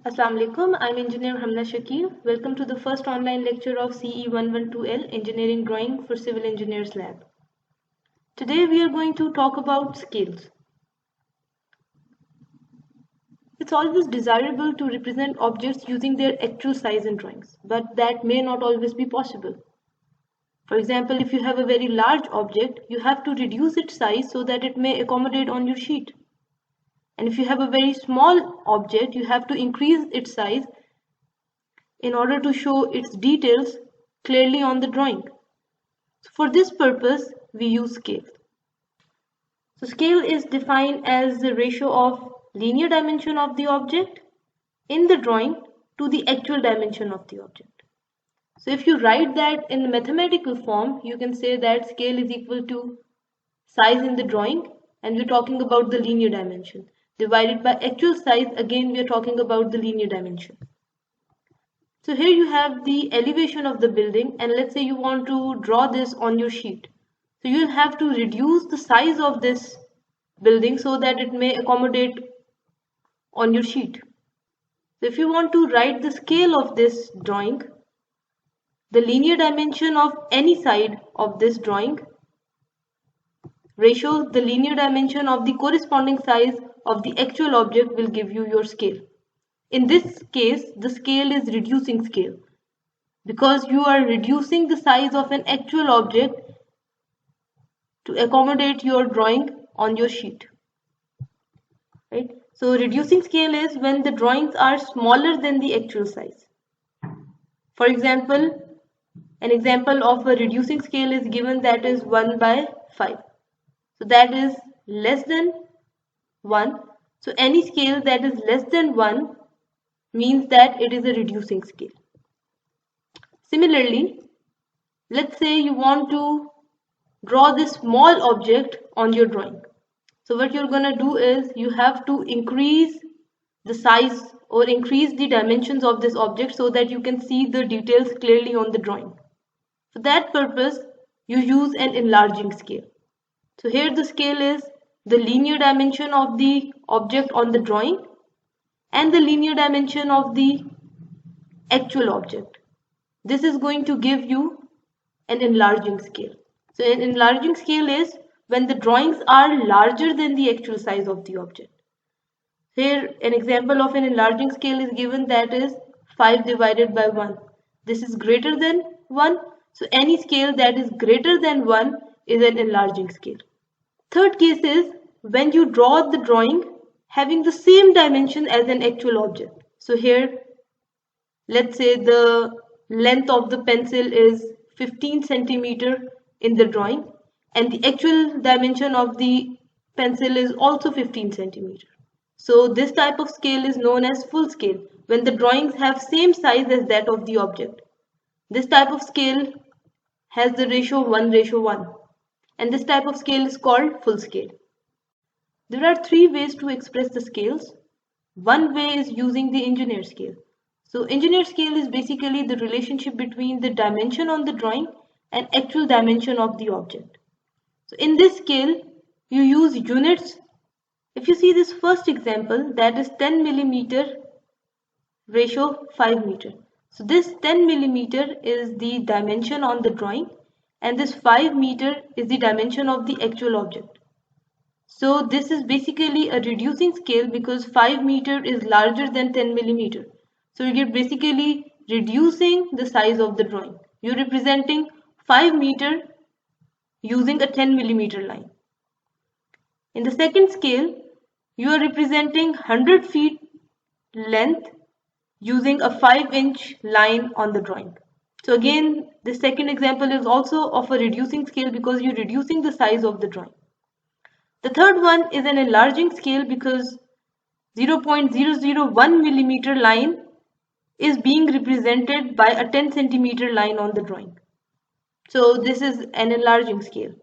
Assalamu alaikum. I'm Engineer Hamna Shakil. Welcome to the first online lecture of CE 112L Engineering Drawing for Civil Engineers Lab. Today we are going to talk about scales. It's always desirable to represent objects using their actual size in drawings, but that may not always be possible. For example, if you have a very large object, you have to reduce its size so that it may accommodate on your sheet. And if you have a very small object, you have to increase its size in order to show its details clearly on the drawing. So for this purpose, we use scale. So scale is defined as the ratio of linear dimension of the object in the drawing to the actual dimension of the object. So if you write that in mathematical form, you can say that scale is equal to size in the drawing, and we're talking about the linear dimension, divided by actual size, again we are talking about the linear dimension. So here you have the elevation of the building, and let's say you want to draw this on your sheet. So you'll have to reduce the size of this building so that it may accommodate on your sheet. So if you want to write the scale of this drawing, the linear dimension of any side of this drawing ratio the linear dimension of the corresponding size of the actual object will give you your scale. In this case, the scale is reducing scale because you are reducing the size of an actual object to accommodate your drawing on your sheet. Right? So reducing scale is when the drawings are smaller than the actual size. For example, an example of a reducing scale is given, that is 1 by 5. So that is less than 1. So any scale that is less than 1 means that it is a reducing scale. Similarly, let's say you want to draw this small object on your drawing. So what you're going to do is you have to increase the size or increase the dimensions of this object so that you can see the details clearly on the drawing. For that purpose, you use an enlarging scale. So here the scale is the linear dimension of the object on the drawing and the linear dimension of the actual object. This is going to give you an enlarging scale. So an enlarging scale is when the drawings are larger than the actual size of the object. Here an example of an enlarging scale is given, that is 5 divided by 1. This is greater than 1. So any scale that is greater than 1 is an enlarging scale. Third case is when you draw the drawing having the same dimension as an actual object. So here, let's say the length of the pencil is 15 centimeter in the drawing, and the actual dimension of the pencil is also 15 centimeter. So this type of scale is known as full scale, when the drawings have same size as that of the object. This type of scale has the ratio 1:1, and this type of scale is called full scale. There are three ways to express the scales. One way is using the engineer scale. So engineer scale is basically the relationship between the dimension on the drawing and actual dimension of the object. So in this scale, you use units. If you see this first example, that is 10 millimeter ratio 5 meter. So this 10 millimeter is the dimension on the drawing, and this 5 meter is the dimension of the actual object. So this is basically a reducing scale because 5 meter is larger than 10 millimeter. So you're basically reducing the size of the drawing. You're representing 5 meter using a 10 millimeter line. In the second scale, you are representing 100 feet length using a 5-inch line on the drawing. So again, the second example is also of a reducing scale because you're reducing the size of the drawing. The third one is an enlarging scale because 0.001 millimeter line is being represented by a 10 centimeter line on the drawing. So this is an enlarging scale.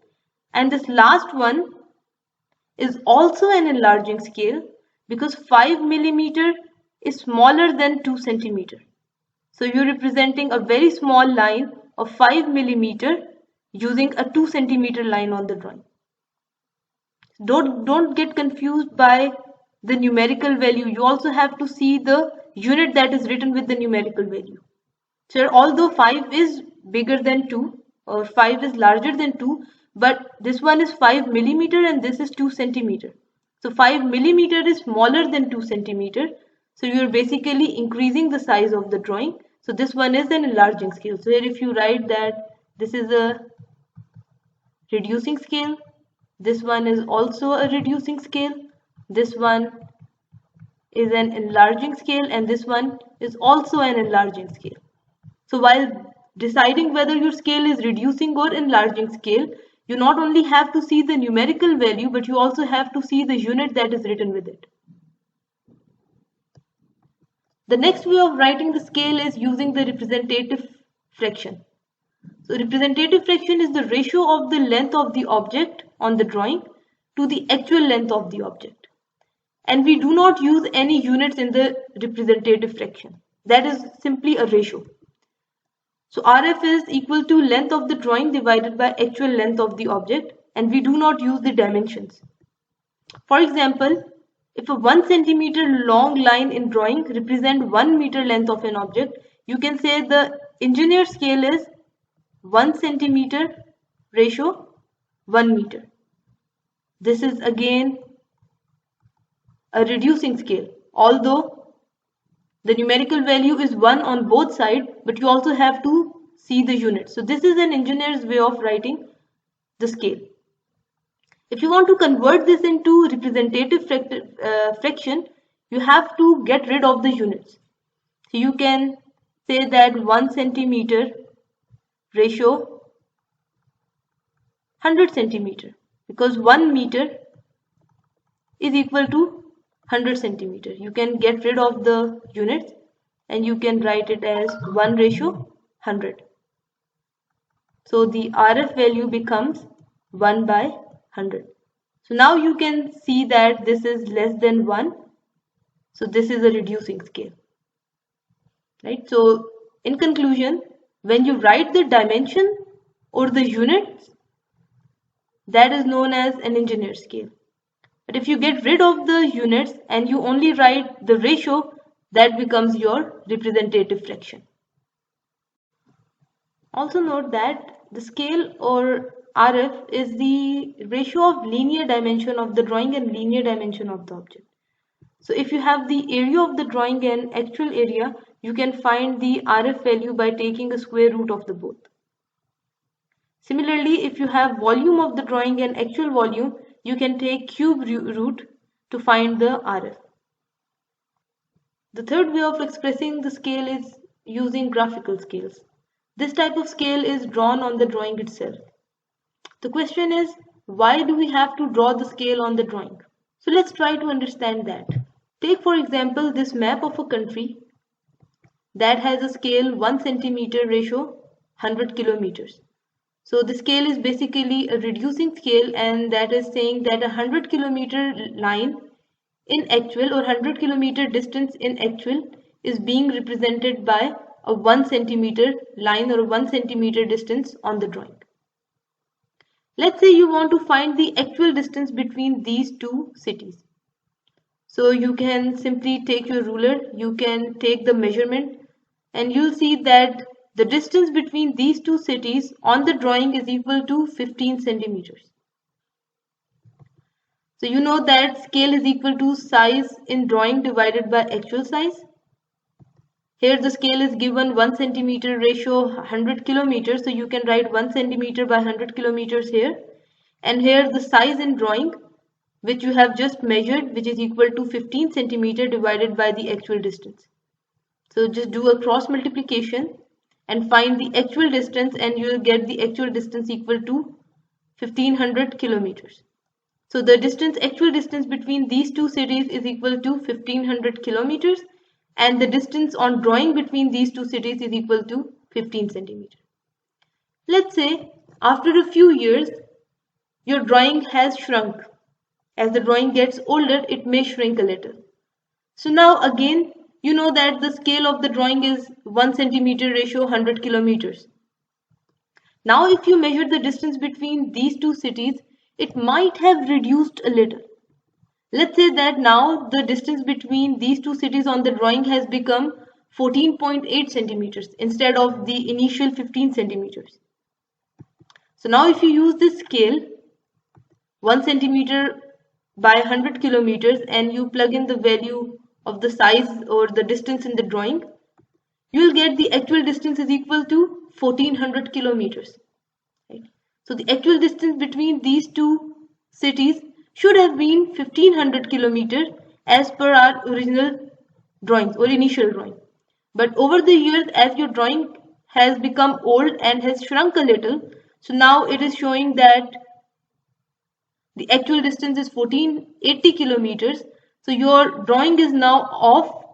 And this last one is also an enlarging scale because 5 millimeter is smaller than 2 centimeter. So you're representing a very small line of 5 millimeter using a 2 centimeter line on the drawing. Don't get confused by the numerical value. You also have to see the unit that is written with the numerical value. So although 5 is bigger than 2 or 5 is larger than 2, but this one is 5 millimeter and this is 2 centimeter. So 5 millimeter is smaller than 2 centimeter. So you're basically increasing the size of the drawing. So this one is an enlarging scale. So here if you write that this is a reducing scale, this one is also a reducing scale, this one is an enlarging scale, and this one is also an enlarging scale. So while deciding whether your scale is reducing or enlarging scale, you not only have to see the numerical value, but you also have to see the unit that is written with it. The next way of writing the scale is using the representative fraction. So representative fraction is the ratio of the length of the object on the drawing to the actual length of the object. And we do not use any units in the representative fraction. That is simply a ratio. So RF is equal to length of the drawing divided by actual length of the object, and we do not use the dimensions. For example, if a 1 centimeter long line in drawing represents 1 meter length of an object, you can say the engineer scale is 1 centimeter ratio 1 meter. This is again a reducing scale, although the numerical value is 1 on both sides, but you also have to see the units. So this is an engineer's way of writing the scale. If you want to convert this into representative fraction, you have to get rid of the units. So you can say that 1 centimeter ratio 100 centimeter, because 1 meter is equal to 100 centimeter. You can get rid of the units and you can write it as 1 ratio 100. So the RF value becomes 1 by 100. So now you can see that this is less than 1. So this is a reducing scale. Right? So in conclusion, when you write the dimension or the units, that is known as an engineer scale. But if you get rid of the units and you only write the ratio, that becomes your representative fraction. Also note that the scale or RF is the ratio of linear dimension of the drawing and linear dimension of the object. So if you have the area of the drawing and actual area, you can find the RF value by taking the square root of the both. Similarly, if you have volume of the drawing and actual volume, you can take cube root to find the RF. The third way of expressing the scale is using graphical scales. This type of scale is drawn on the drawing itself. The question is, why do we have to draw the scale on the drawing? So let's try to understand that. Take for example this map of a country that has a scale 1 centimeter ratio 100 kilometers. So the scale is basically a reducing scale, and that is saying that a 100 kilometer line in actual or 100 kilometer distance in actual is being represented by a 1 centimeter line or a 1 centimeter distance on the drawing. Let's say you want to find the actual distance between these two cities. So you can simply take your ruler, you can take the measurement, and you'll see that the distance between these two cities on the drawing is equal to 15 centimeters. So you know that scale is equal to size in drawing divided by actual size. Here the scale is given 1 centimeter ratio 100 kilometers. So you can write 1 centimeter by 100 kilometers here. And here the size in drawing, which you have just measured, which is equal to 15 centimeter divided by the actual distance. So just do a cross multiplication and find the actual distance, and you will get the actual distance equal to 1500 kilometers. So the actual distance between these two cities is equal to 1500 kilometers, and the distance on drawing between these two cities is equal to 15 centimeters. Let's say after a few years, your drawing has shrunk. As the drawing gets older, it may shrink a little. So now again, you know that the scale of the drawing is 1 centimeter ratio 100 kilometers. Now if you measure the distance between these two cities, it might have reduced a little. Let's say that now the distance between these two cities on the drawing has become 14.8 centimeters instead of the initial 15 centimeters. So now if you use this scale 1 centimeter by 100 kilometers and you plug in the value of the size or the distance in the drawing, you will get the actual distance is equal to 1400 kilometers. Right? So the actual distance between these two cities should have been 1500 kilometers as per our original drawings or initial drawing. But over the years, as your drawing has become old and has shrunk a little, so now it is showing that the actual distance is 1480 kilometers. So your drawing is now off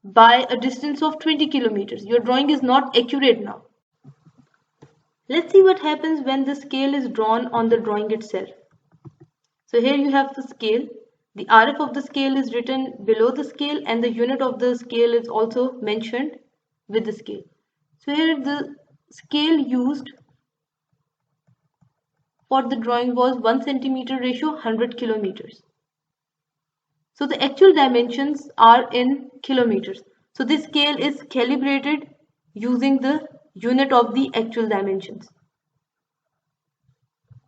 by a distance of 20 kilometers. Your drawing is not accurate now. Let's see what happens when the scale is drawn on the drawing itself. So here you have the scale. The RF of the scale is written below the scale and the unit of the scale is also mentioned with the scale. So here the scale used for the drawing was 1 centimeter ratio 100 kilometers. So the actual dimensions are in kilometers. So this scale is calibrated using the unit of the actual dimensions.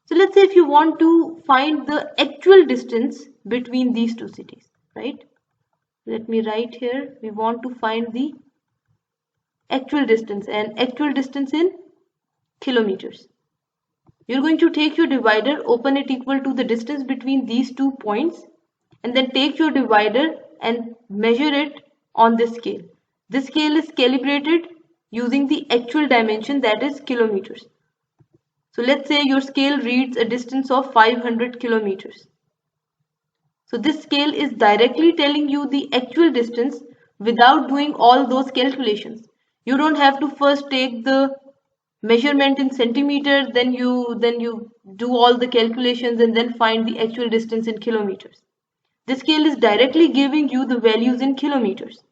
So let's say if you want to find the actual distance between these two cities, right? Let me write here, we want to find the actual distance and actual distance in kilometers. You're going to take your divider, open it equal to the distance between these 2 points and then take your divider and measure it on this scale. This scale is calibrated using the actual dimension, that is kilometers. So let's say your scale reads a distance of 500 kilometers. So this scale is directly telling you the actual distance without doing all those calculations. You don't have to first take the measurement in centimeters, then you do all the calculations and then find the actual distance in kilometers. This scale is directly giving you the values in kilometers.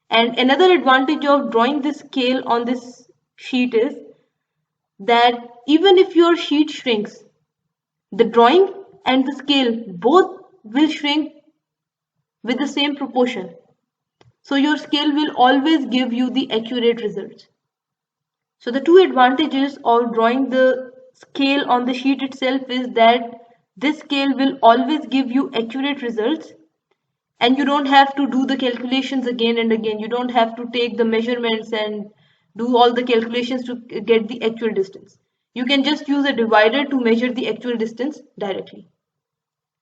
And another advantage of drawing this scale on this sheet is that even if your sheet shrinks, the drawing and the scale both will shrink with the same proportion. So your scale will always give you the accurate results. So the two advantages of drawing the scale on the sheet itself is that this scale will always give you accurate results and you don't have to do the calculations again and again. You don't have to take the measurements and do all the calculations to get the actual distance. You can just use a divider to measure the actual distance directly.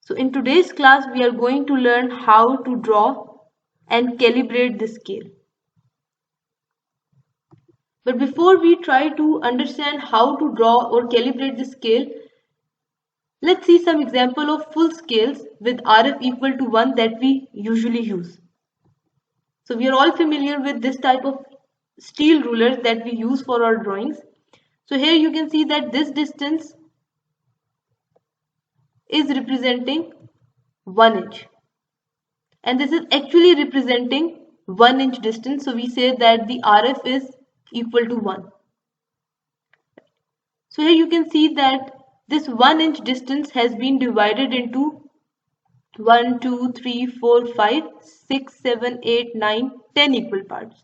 So in today's class, we are going to learn how to draw and calibrate this scale. But before we try to understand how to draw or calibrate the scale, let's see some example of full scales with RF equal to 1 that we usually use. So we are all familiar with this type of steel rulers that we use for our drawings. So here you can see that this distance is representing 1 inch. And this is actually representing 1 inch distance. So we say that the RF is equal to 1. So here you can see that this 1 inch distance has been divided into 1, 2, 3, 4, 5, 6, 7, 8, 9, 10 equal parts.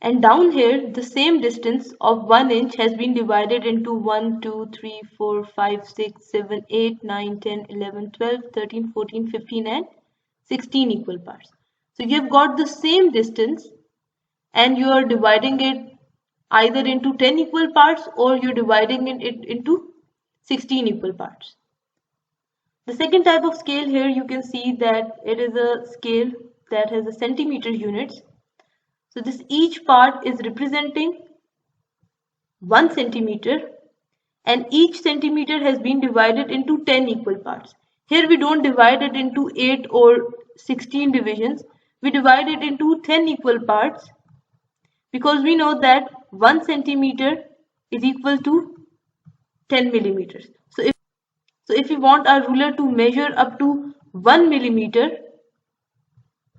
And down here, the same distance of 1 inch has been divided into 1, 2, 3, 4, 5, 6, 7, 8, 9, 10, 11, 12, 13, 14, 15 and 16 equal parts. So you have got the same distance and you are dividing it either into 10 equal parts or you're dividing it into 16 equal parts. The second type of scale here you can see that it is a scale that has a centimeter units. So this each part is representing 1 centimeter and each centimeter has been divided into 10 equal parts. Here we don't divide it into 8 or 16 divisions. We divide it into 10 equal parts because we know that 1 centimeter is equal to 10 millimeters. So if we want our ruler to measure up to 1 millimeter,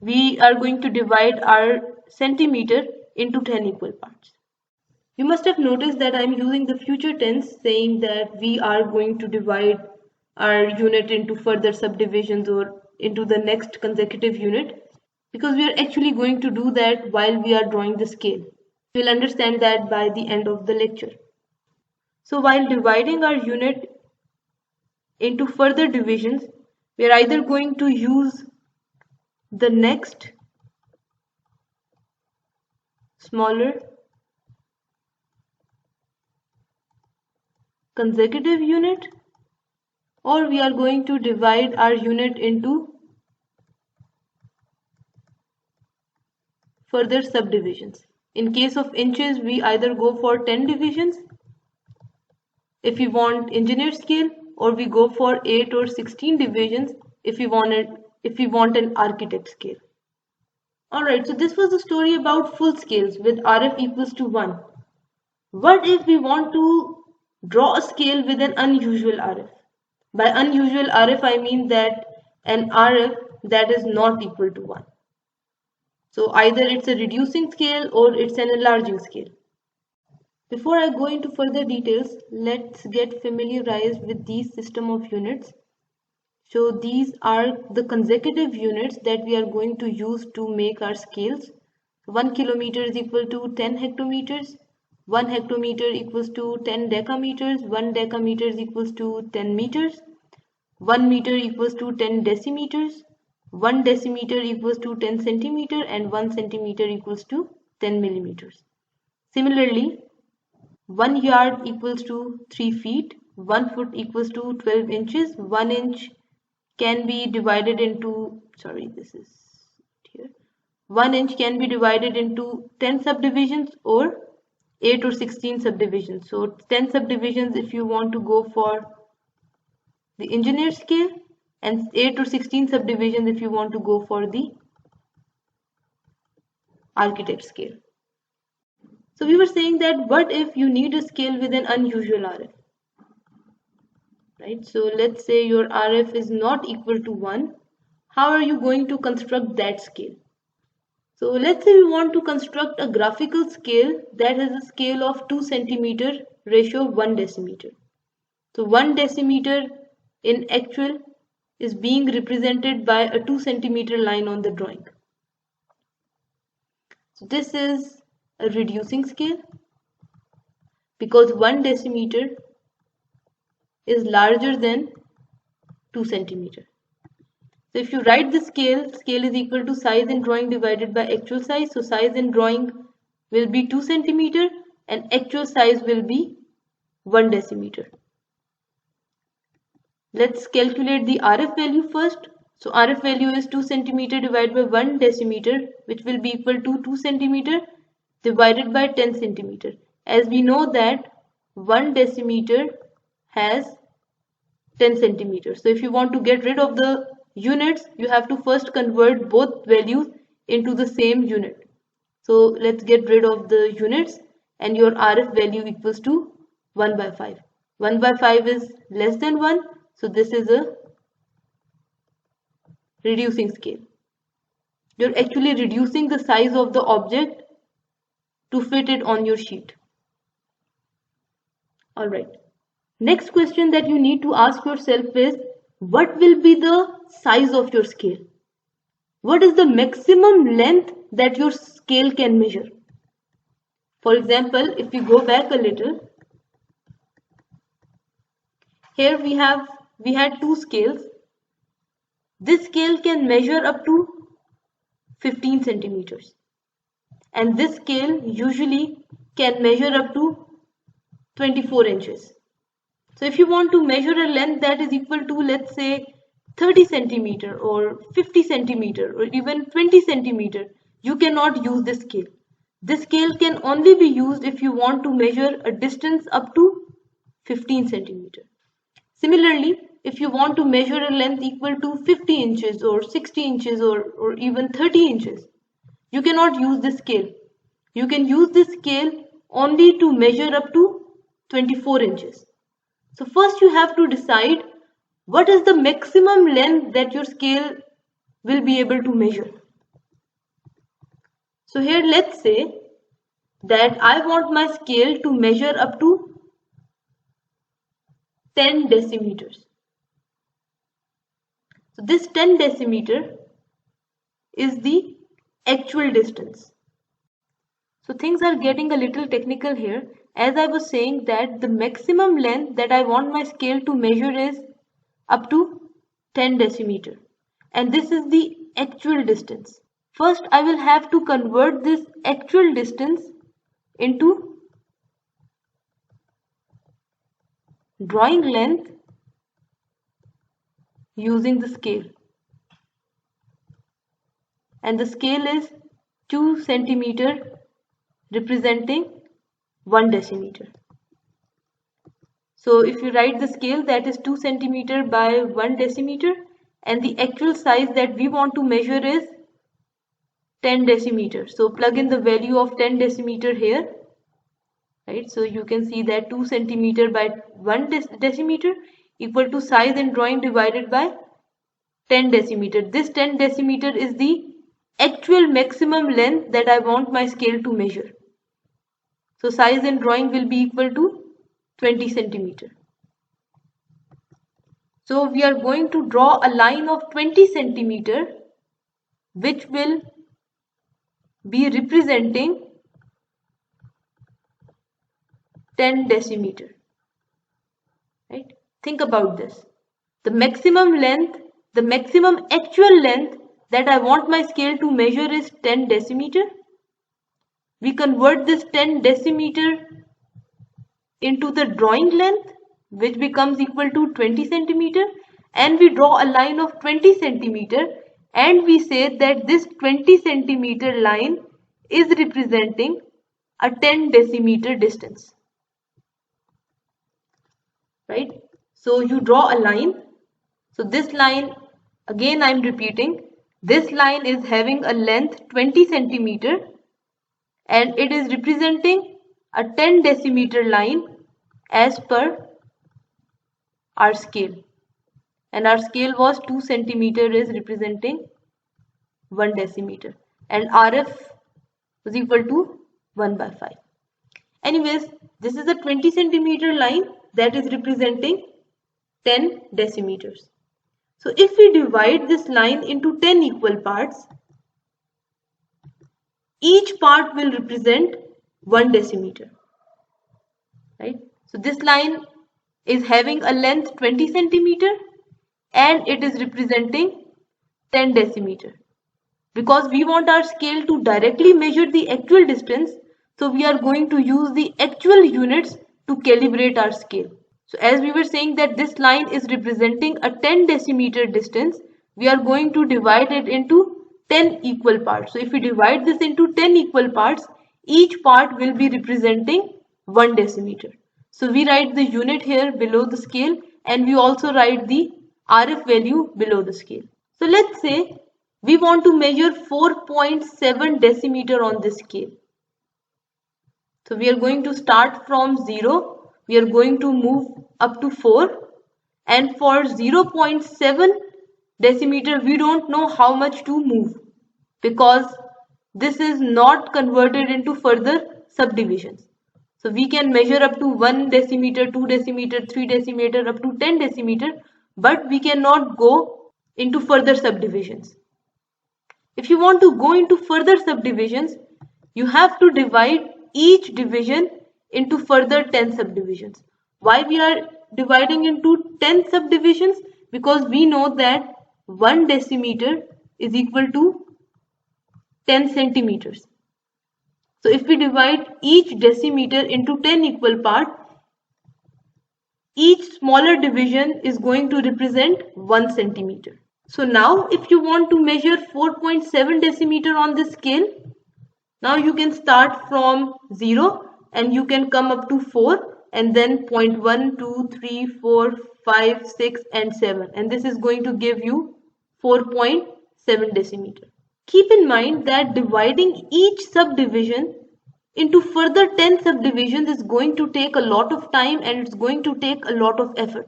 we are going to divide our centimeter into 10 equal parts. You must have noticed that I am using the future tense saying that we are going to divide our unit into further subdivisions or into the next consecutive unit, because we are actually going to do that while we are drawing the scale. We'll understand that by the end of the lecture. So while dividing our unit into further divisions, we are either going to use the next smaller consecutive unit, or we are going to divide our unit into further subdivisions. In case of inches, we either go for 10 divisions if we want engineer scale, or we go for 8 or 16 divisions if we want an architect scale. Alright, so this was the story about full scales with RF equals to 1. What if we want to draw a scale with an unusual RF? By unusual RF, I mean that an RF that is not equal to 1. So either it's a reducing scale or it's an enlarging scale. Before I go into further details, let's get familiarized with these system of units. So these are the consecutive units that we are going to use to make our scales. 1 kilometer is equal to 10 hectometers. 1 hectometer equals to 10 decameters. 1 decameter is equals to 10 meters. 1 meter equals to 10 decimeters. 1 decimeter equals to 10 centimeter, and 1 centimeter equals to 10 millimeters. Similarly, 1 yard equals to 3 feet. 1 foot equals to 12 inches. 1 inch can be divided into, this is here. 1 inch can be divided into 10 subdivisions or 8 or 16 subdivisions. So 10 subdivisions if you want to go for the engineer scale, and 8 or 16 subdivisions if you want to go for the architect scale. So we were saying that what if you need a scale with an unusual RF? Right, so let's say your RF is not equal to 1. How are you going to construct that scale? So let's say we want to construct a graphical scale that has a scale of 2 centimeter ratio 1 decimeter. So 1 decimeter in actual is being represented by a 2 centimeter line on the drawing. So this is a reducing scale because 1 decimeter is larger than 2 centimeter. So if you write the scale is equal to size in drawing divided by actual size. So size in drawing will be 2 centimeter and actual size will be 1 decimeter. Let's calculate the RF value first. So RF value is 2 centimeter divided by 1 decimeter, which will be equal to 2 centimeter divided by 10 centimeter. As we know that 1 decimeter has 10 centimeters. So if you want to get rid of the units, you have to first convert both values into the same unit. So let's get rid of the units, and your RF value equals to 1 by 5. 1 by 5 is less than 1. So this is a reducing scale. You're actually reducing the size of the object to fit it on your sheet. Alright. Next question that you need to ask yourself is, what will be the size of your scale? What is the maximum length that your scale can measure? For example, if we go back a little, here we had two scales. This scale can measure up to 15 centimeters. And this scale usually can measure up to 24 inches. So if you want to measure a length that is equal to, let's say, 30 centimeter or 50 centimeter or even 20 centimeter, you cannot use this scale. This scale can only be used if you want to measure a distance up to 15 centimeter. Similarly, if you want to measure a length equal to 50 inches or 60 inches or even 30 inches, you cannot use this scale. You can use this scale only to measure up to 24 inches. So first you have to decide what is the maximum length that your scale will be able to measure. So here let's say that I want my scale to measure up to 10 decimeters. So this 10 decimeter is the actual distance. So things are getting a little technical here. As I was saying that the maximum length that I want my scale to measure is up to 10 decimeter. And this is the actual distance. First, I will have to convert this actual distance into drawing length using the scale. And the scale is 2 centimeter representing 1 decimeter. So if you write the scale, that is 2 centimeter by 1 decimeter, and the actual size that we want to measure is 10 decimeter. So plug in the value of 10 decimeter here, right? So you can see that 2 centimeter by 1 decimeter equal to size in drawing divided by 10 decimeter. This 10 decimeter is the actual maximum length that I want my scale to measure. So size in drawing will be equal to 20 centimeter. So we are going to draw a line of 20 centimeter which will be representing 10 decimeter. Right? Think about this. The maximum length, the maximum actual length that I want my scale to measure is 10 decimeter. We convert this 10 decimeter into the drawing length, which becomes equal to 20 centimeter, and we draw a line of 20 centimeter, and we say that this 20 centimeter line is representing a 10 decimeter distance. Right? So you draw a line. So this line, again I am repeating, this line is having a length 20 centimeter and it is representing a 10 decimeter line as per our scale. And our scale was 2 centimeter is representing 1 decimeter. And RF was equal to 1 by 5. Anyways, this is a 20 centimeter line that is representing 10 decimeters. So if we divide this line into 10 equal parts, each part will represent 1 decimeter. Right? So this line is having a length 20 centimeter and it is representing 10 decimeter. Because we want our scale to directly measure the actual distance, so we are going to use the actual units to calibrate our scale. So as we were saying that this line is representing a 10 decimeter distance, we are going to divide it into 10 equal parts. So if we divide this into 10 equal parts, each part will be representing 1 decimeter. So we write the unit here below the scale and we also write the RF value below the scale. So let's say we want to measure 4.7 decimeter on this scale. So we are going to start from 0. We are going to move up to 4, and for 0.7 decimeter we don't know how much to move because this is not converted into further subdivisions. So we can measure up to 1 decimeter, 2 decimeter, 3 decimeter, up to 10 decimeter, but we cannot go into further subdivisions. If you want to go into further subdivisions, you have to divide each division into further 10 subdivisions. Why we are dividing into 10 subdivisions? Because we know that 1 decimeter is equal to 10 centimeters. So if we divide each decimeter into 10 equal parts, each smaller division is going to represent 1 centimeter. So now if you want to measure 4.7 decimeter on this scale, now you can start from 0 and you can come up to 4 and then 0.1, 2, 3, 4, 5, 6 and 7, and this is going to give you 4.7 decimeter. Keep in mind that dividing each subdivision into further 10 subdivisions is going to take a lot of time and it's going to take a lot of effort.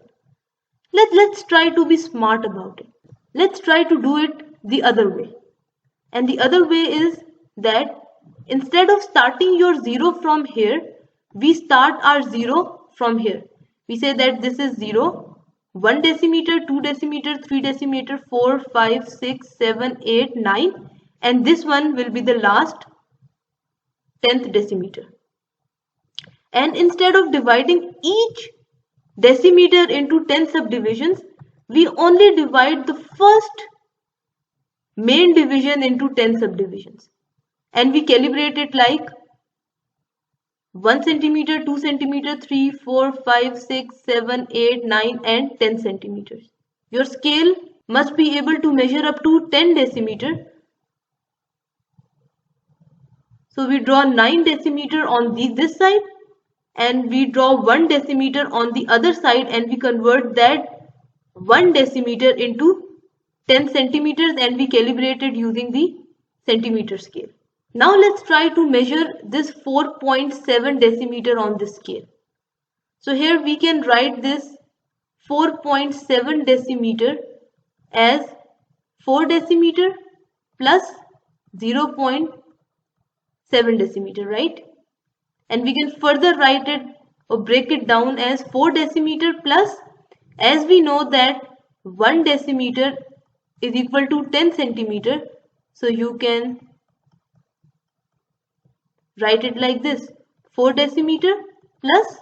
Let's try to be smart about it. Let's try to do it the other way. And the other way is that instead of starting your 0 from here, we start our 0 from here. We say that this is 0 1 decimeter, 2 decimeter, 3 decimeter, 4, 5, 6, 7, 8, 9, and this one will be the last 10th decimeter. And instead of dividing each decimeter into 10 subdivisions, we only divide the first main division into 10 subdivisions, and we calibrate it like 1 centimeter, 2 centimeter, 3, 4, 5, 6, 7, 8, 9, and 10 centimeters. Your scale must be able to measure up to 10 decimeter. So we draw 9 decimeter on this side, and we draw 1 decimeter on the other side, and we convert that 1 decimeter into 10 centimeters, and we calibrate it using the centimeter scale. Now let's try to measure this 4.7 decimeter on this scale. So here we can write this 4.7 decimeter as 4 decimeter plus 0.7 decimeter, right? And we can further write it or break it down as 4 decimeter plus, as we know that 1 decimeter is equal to 10 centimeter, so you can write it like this: 4 decimeter plus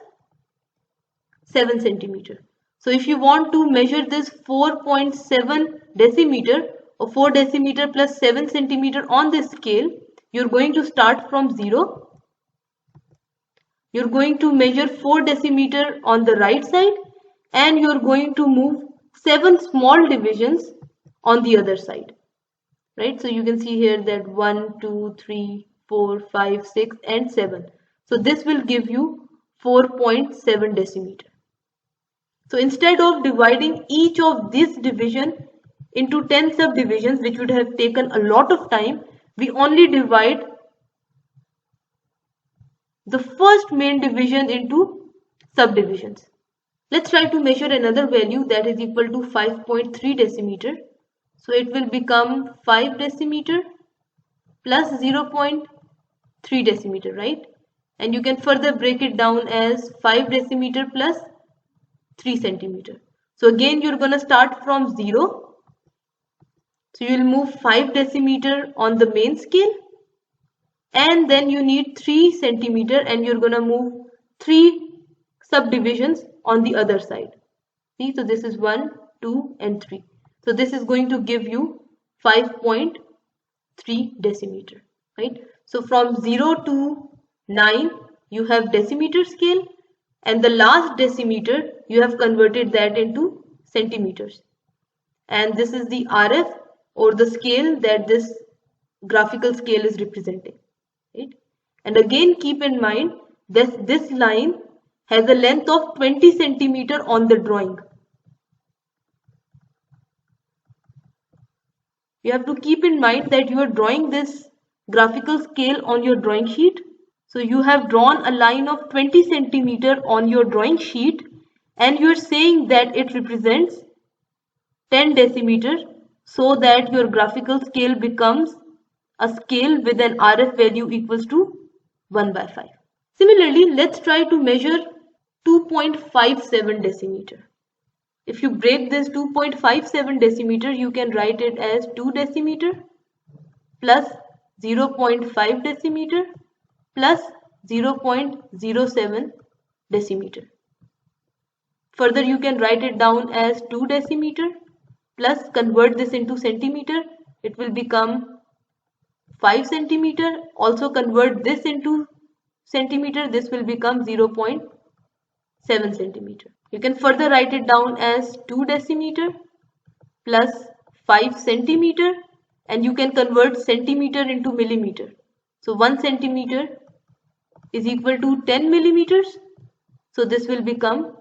7 centimeter. So if you want to measure this 4.7 decimeter or 4 decimeter plus 7 centimeter on this scale, you're going to start from 0. You're going to measure 4 decimeter on the right side, and you're going to move 7 small divisions on the other side, right? So you can see here that 1, 2, 3, 4, 5, 6, and 7. So this will give you 4.7 decimeter. So instead of dividing each of this division into 10 subdivisions, which would have taken a lot of time, we only divide the first main division into subdivisions. Let's try to measure another value that is equal to 5.3 decimeter. So it will become 5 decimeter plus 0.3 decimeter, right? And you can further break it down as 5 decimeter plus 3 centimeter. So again, you're going to start from 0. So you will move 5 decimeter on the main scale, and then you need 3 centimeter, and you're going to move 3 subdivisions on the other side. See, so this is 1, 2, and 3. So this is going to give you 5.3 decimeter, right? So from 0 to 9, you have decimeter scale, and the last decimeter, you have converted that into centimeters. And this is the RF, or the scale that this graphical scale is representing, right? And again, keep in mind that this line has a length of 20 centimeter on the drawing. You have to keep in mind that you are drawing this graphical scale on your drawing sheet. So you have drawn a line of 20 centimeter on your drawing sheet, and you are saying that it represents 10 decimeter, so that your graphical scale becomes a scale with an RF value equals to 1 by 5. Similarly, let's try to measure 2.57 decimeter. If you break this 2.57 decimeter, you can write it as 2 decimeter plus 0.5 decimeter plus 0.07 decimeter. Further, you can write it down as 2 decimeter plus convert this into centimeter. It will become 5 centimeter. Also convert this into centimeter. This will become 0.7 centimeter. You can further write it down as 2 decimeter plus 5 centimeter, and you can convert centimeter into millimeter. So 1 centimeter is equal to 10 millimeters. So this will become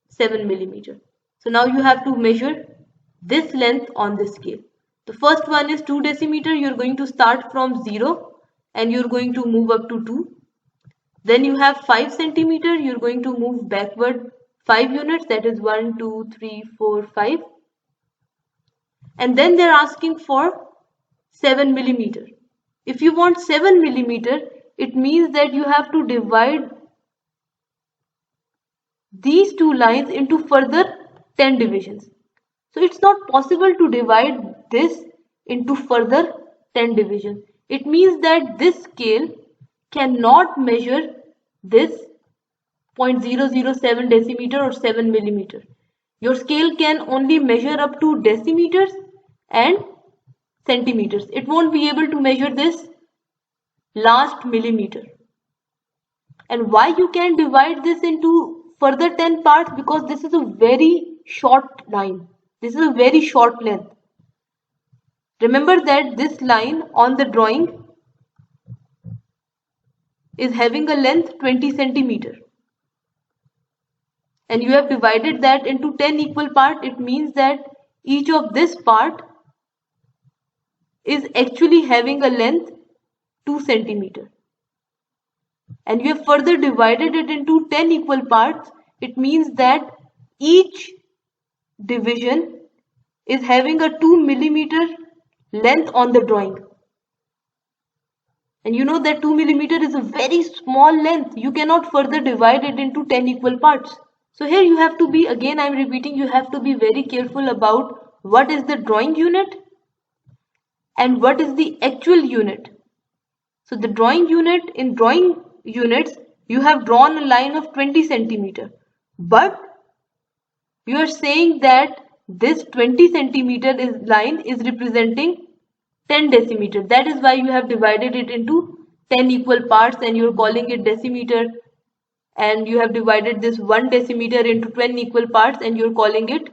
7 millimeter. So now you have to measure this length on this scale. The first one is 2 decimeter. You're going to start from 0 and you're going to move up to 2. Then you have 5 centimeter. You're going to move backward 5 units. That is 1, 2, 3, 4, 5. And then they're asking for 7 millimeter. If you want 7 millimeter, it means that you have to divide these two lines into further 10 divisions. So it's not possible to divide this into further 10 divisions. It means that this scale cannot measure this 0.007 decimeter or 7 millimeter. Your scale can only measure up to decimeters and centimeters. It won't be able to measure this last millimeter. And why you can divide this into further 10 parts? Because this is a very short line. This is a very short length. Remember that this line on the drawing is having a length 20 centimeter. And you have divided that into 10 equal parts. It means that each of this part is actually having a length 2 centimeter. And you have further divided it into 10 equal parts. It means that each division is having a 2 millimeter length on the drawing. And you know that 2 millimeter is a very small length. You cannot further divide it into 10 equal parts. So here you have to be, again I'm repeating, you have to be very careful about what is the drawing unit and what is the actual unit. So the drawing unit, in drawing units, you have drawn a line of 20 centimeter. But you are saying that this 20 centimeter line is representing 10 decimeter. That is why you have divided it into 10 equal parts and you are calling it decimeter. And you have divided this 1 decimeter into 10 equal parts and you are calling it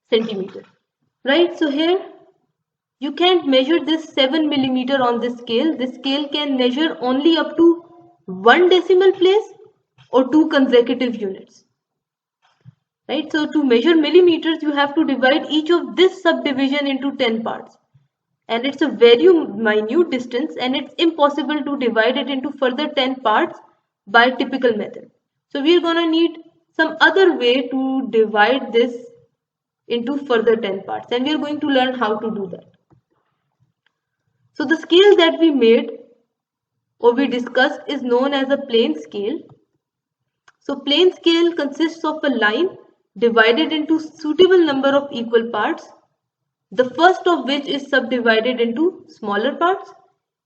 centimeter. Right? So here you can't measure this 7 millimeter on this scale. This scale can measure only up to 1 decimal place or 2 consecutive units. Right? So to measure millimeters, you have to divide each of this subdivision into 10 parts. And it's a very minute distance and it's impossible to divide it into further 10 parts by typical method. So we are going to need some other way to divide this into further 10 parts, and we are going to learn how to do that. So the scale that we made or we discussed is known as a plane scale. So plane scale consists of a line divided into suitable number of equal parts, the first of which is subdivided into smaller parts.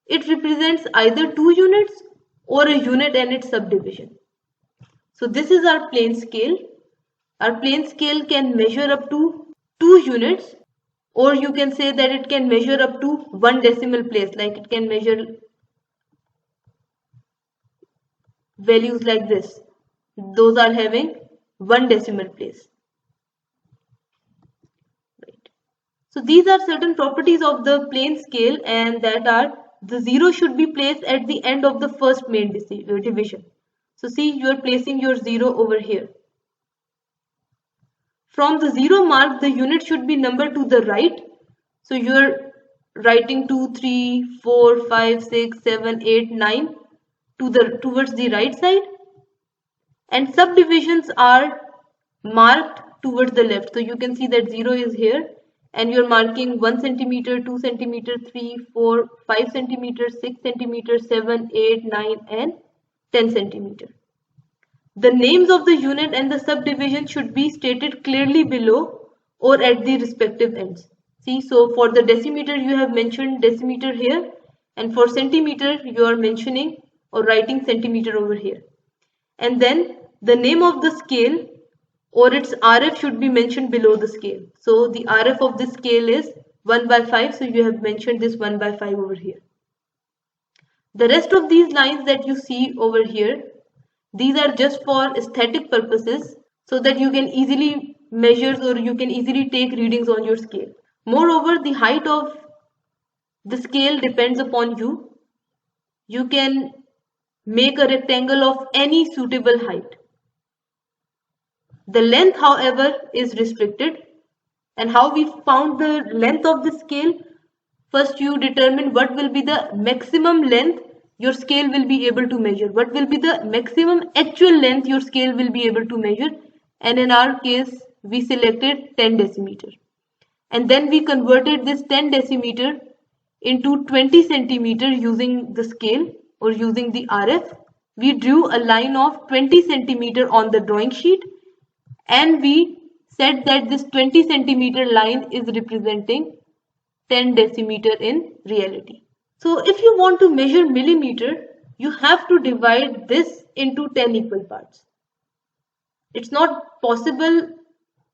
It represents either 2 units or a unit and its subdivision. So this is our plane scale. Our plane scale can measure up to 2 units, or you can say that it can measure up to 1 decimal place, like it can measure values like this. Those are having 1 decimal place. Right. So these are certain properties of the plane scale, and that are the 0 should be placed at the end of the first main division. So see, you are placing your 0 over here. From the 0 mark, the unit should be numbered to the right. So you are writing 2, 3, 4, 5, 6, 7, 8, 9 towards the right side. And subdivisions are marked towards the left. So you can see that 0 is here. And you are marking 1 centimeter, 2 centimeter, 3, 4, 5 centimeters, 6 centimeters, 7, 8, 9 and 10 centimeter. The names of the unit and the subdivision should be stated clearly below or at the respective ends. See, so for the decimeter you have mentioned decimeter here, and for centimeter you are mentioning or writing centimeter over here. And then the name of the scale or its RF should be mentioned below the scale. So the RF of this scale is 1/5, so you have mentioned this 1/5 over here. The rest of these lines that you see over here, these are just for aesthetic purposes, so that you can easily measure or you can easily take readings on your scale. Moreover, the height of the scale depends upon you. You can make a rectangle of any suitable height. The length, however, is restricted. And how we found the length of the scale? First, you determine what will be the maximum length your scale will be able to measure. What will be the maximum actual length your scale will be able to measure? And in our case, we selected 10 decimeter. And then we converted this 10 decimeter into 20 centimeter using the scale or using the RF. We drew a line of 20 centimeter on the drawing sheet and we said that this 20 centimeter line is representing 10 decimeter in reality. So if you want to measure millimeter, you have to divide this into 10 equal parts. It's not possible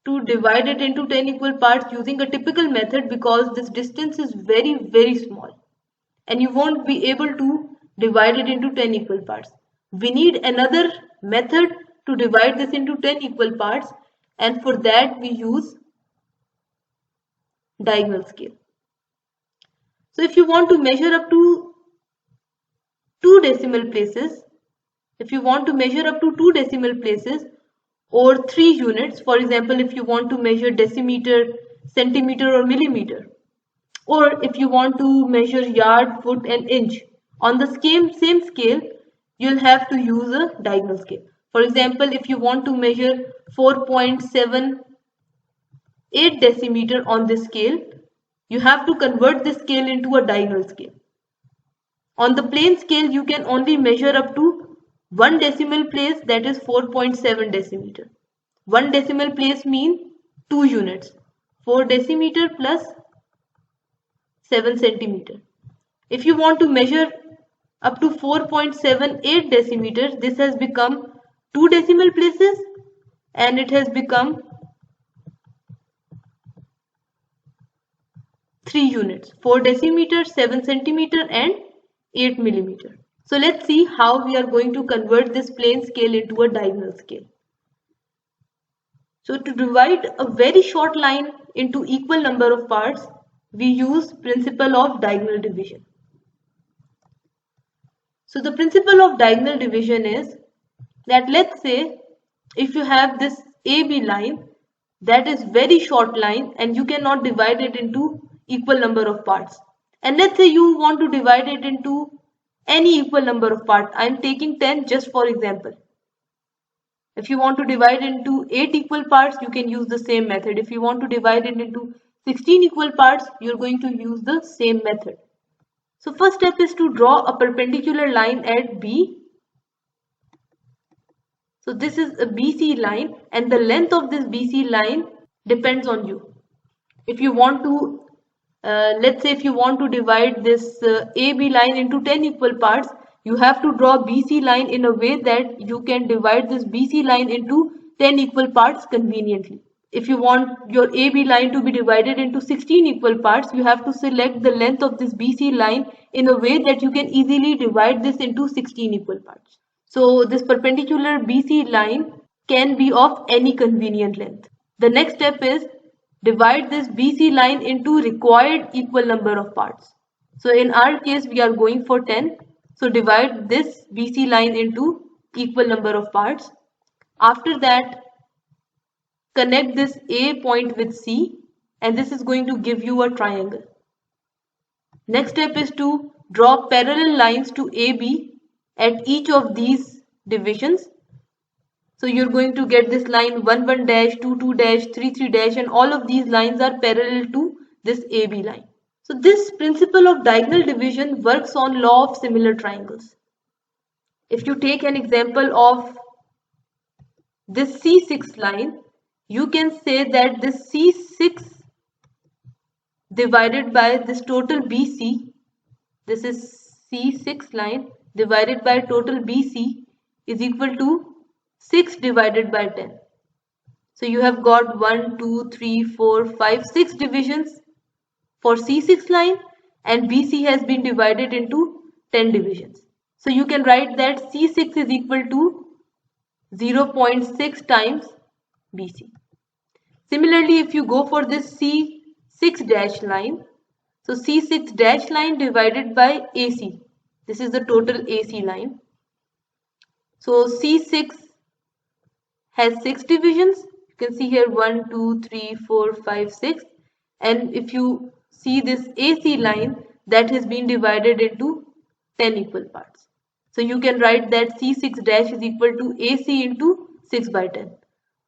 to divide it into 10 equal parts using a typical method because this distance is very small and you won't be able to divide it into 10 equal parts. We need another method to divide this into 10 equal parts, and for that we use diagonal scale. So if you want to measure up to 2 decimal places, or 3 units, for example, if you want to measure decimeter, centimeter or millimeter, or if you want to measure yard, foot and inch, on the same scale, you'll have to use a diagonal scale. For example, if you want to measure 4.78 decimeter on this scale, you have to convert this scale into a diagonal scale. On the plane scale, you can only measure up to 1 decimal place, that is 4.7 decimeter. 1 decimal place means 2 units. 4 decimeter plus 7 centimeter. If you want to measure up to 4.78 decimeter, this has become 2 decimal places and it has become 3 units. 4 decimeter, 7 centimeter and 8 millimeter. So let's see how we are going to convert this plane scale into a diagonal scale. So to divide a very short line into equal number of parts, we use principle of diagonal division. So the principle of diagonal division is that, let's say if you have this AB line that is very short line and you cannot divide it into equal number of parts, and let's say you want to divide it into any equal number of parts. I am taking 10 just for example. If you want to divide into 8 equal parts, you can use the same method. If you want to divide it into 16 equal parts, you're going to use the same method. So first step is to draw a perpendicular line at B. So this is a BC line and the length of this BC line depends on you. If you want to let's say if you want to divide this AB line into 10 equal parts, you have to draw BC line in a way that you can divide this BC line into 10 equal parts conveniently. If you want your AB line to be divided into 16 equal parts, you have to select the length of this BC line in a way that you can easily divide this into 16 equal parts. So this perpendicular BC line can be of any convenient length. The next step is divide this BC line into required equal number of parts. So in our case, we are going for 10. So divide this BC line into equal number of parts. After that, connect this A point with C, and this is going to give you a triangle. Next step is to draw parallel lines to AB at each of these divisions. So you're going to get this line 1 1 dash, 2 2 dash, 3 3 dash, and all of these lines are parallel to this AB line. So this principle of diagonal division works on law of similar triangles. If you take an example of this C6 line, you can say that this C6 divided by this total BC, this is C6 line divided by total BC is equal to 6 divided by 10. So you have got 1, 2, 3, 4, 5, 6 divisions for C6 line, and BC has been divided into 10 divisions. So you can write that C6 is equal to 0.6 times BC. Similarly, if you go for this C6 dash line, so C6 dash line divided by AC, this is the total AC line. So C6 has 6 divisions. You can see here 1, 2, 3, 4, 5, 6. And if you see this AC line, that has been divided into 10 equal parts. So you can write that C6 dash is equal to AC into 6 by 10.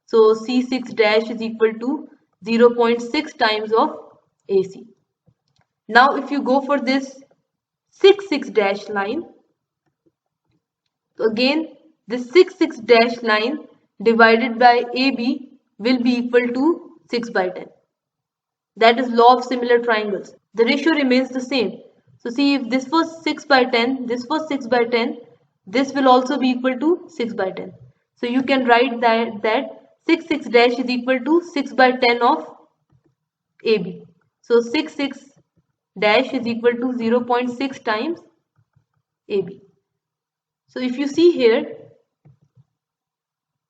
So C6 dash is equal to 0.6 times of AC. Now if you go for this 6 dash line, so again this 6 dash line divided by AB will be equal to 6 by 10. That is law of similar triangles. The ratio remains the same. So see, if this was 6 by 10, this was 6 by 10, this will also be equal to 6 by 10. So you can write that 6 dash is equal to 6 by 10 of AB. So 6 dash is equal to 0.6 times AB. So if you see here,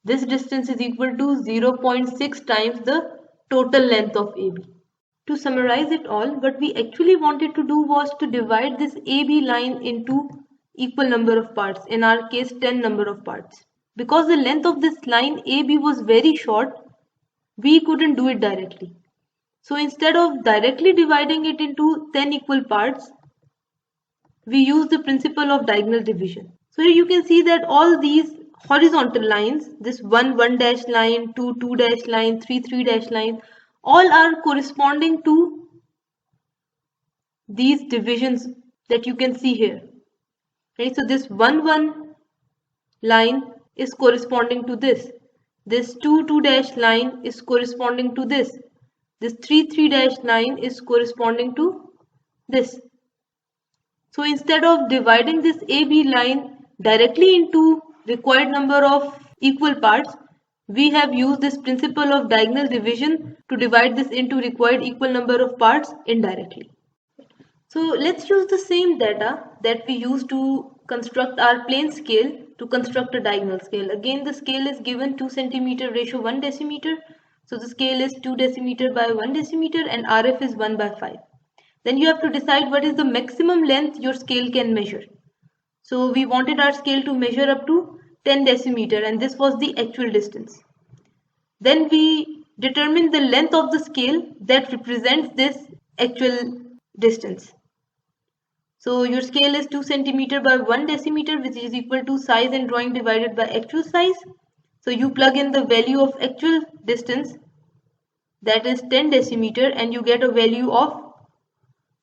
this distance is equal to 0.6 times the total length of AB. To summarize it all, what we actually wanted to do was to divide this AB line into equal number of parts, in our case 10 number of parts. Because the length of this line AB was very short, we couldn't do it directly. So instead of directly dividing it into 10 equal parts, we use the principle of diagonal division. So here you can see that all these horizontal lines, this 1 dash line, 2 dash line, 3 dash line, all are corresponding to these divisions that you can see here. Right? So this 1 line is corresponding to this. This 2 dash line is corresponding to this. This 3 dash line is corresponding to this. So instead of dividing this AB line directly into required number of equal parts, we have used this principle of diagonal division to divide this into required equal number of parts indirectly. So let's use the same data that we used to construct our plane scale to construct a diagonal scale. Again, the scale is given 2 centimeter ratio 1 decimeter. So the scale is 2 decimeter by 1 decimeter and RF is 1 by 5. Then you have to decide what is the maximum length your scale can measure. So we wanted our scale to measure up to 10 decimeter and this was the actual distance. Then we determine the length of the scale that represents this actual distance. So your scale is 2 centimeter by 1 decimeter, which is equal to size in drawing divided by actual size. So you plug in the value of actual distance, that is 10 decimeter, and you get a value of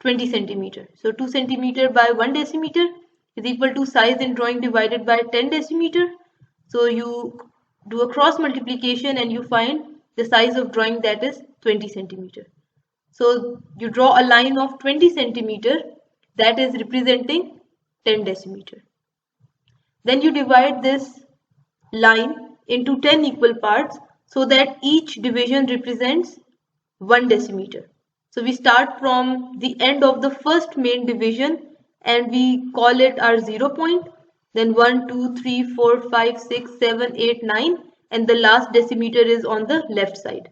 20 centimeter. So 2 centimeter by 1 decimeter is equal to size in drawing divided by 10 decimeter. So you do a cross multiplication and you find the size of drawing, that is 20 centimeter. So you draw a line of 20 centimeter that is representing 10 decimeter. Then you divide this line into 10 equal parts so that each division represents 1 decimeter. So we start from the end of the first main division and we call it our 0 point. Then 1, 2, 3, 4, 5, 6, 7, 8, 9 and the last decimeter is on the left side.